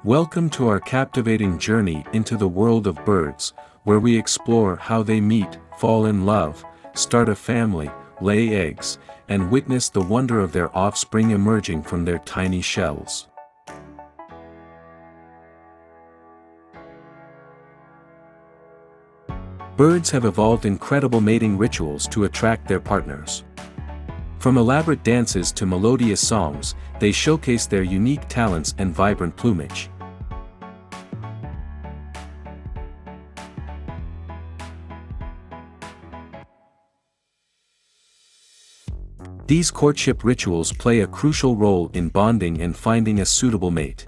Welcome to our captivating journey into the world of birds, where we explore how they meet, fall in love, start a family, lay eggs, and witness the wonder of their offspring emerging from their tiny shells. Birds have evolved incredible mating rituals to attract their partners. From elaborate dances to melodious songs, they showcase their unique talents and vibrant plumage. These courtship rituals play a crucial role in bonding and finding a suitable mate.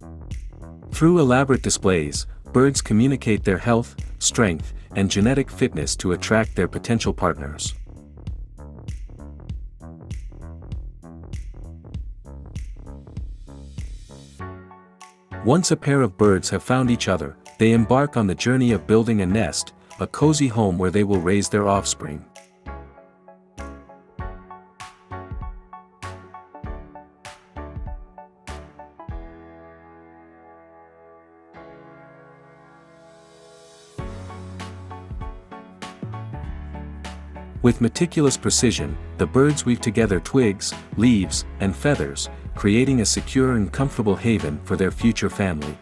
Through elaborate displays, birds communicate their health, strength, and genetic fitness to attract their potential partners. Once a pair of birds have found each other, they embark on the journey of building a nest, a cozy home where they will raise their offspring. With meticulous precision, the birds weave together twigs, leaves, and feathers, creating a secure and comfortable haven for their future family.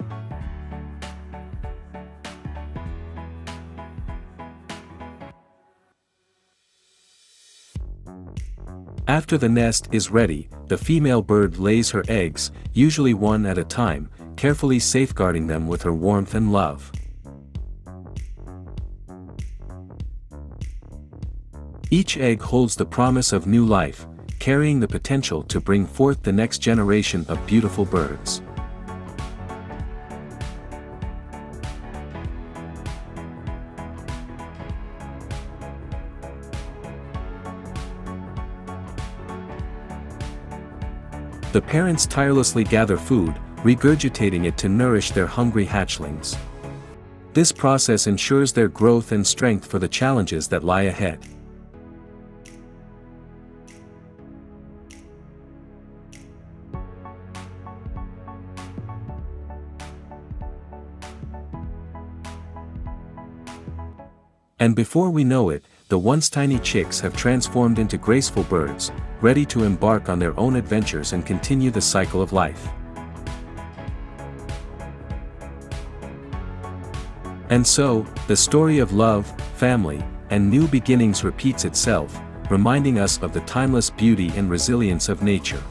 After the nest is ready, the female bird lays her eggs, usually one at a time, carefully safeguarding them with her warmth and love. Each egg holds the promise of new life, carrying the potential to bring forth the next generation of beautiful birds. The parents tirelessly gather food, regurgitating it to nourish their hungry hatchlings. This process ensures their growth and strength for the challenges that lie ahead. And before we know it, the once tiny chicks have transformed into graceful birds, ready to embark on their own adventures and continue the cycle of life. And so, the story of love, family, and new beginnings repeats itself, reminding us of the timeless beauty and resilience of nature.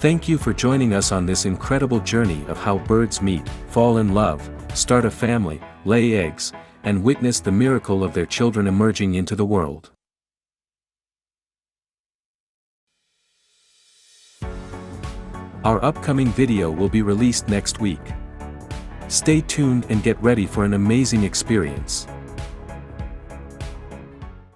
Thank you for joining us on this incredible journey of how birds meet, fall in love, start a family, lay eggs, and witness the miracle of their children emerging into the world. Our upcoming video will be released next week. Stay tuned and get ready for an amazing experience.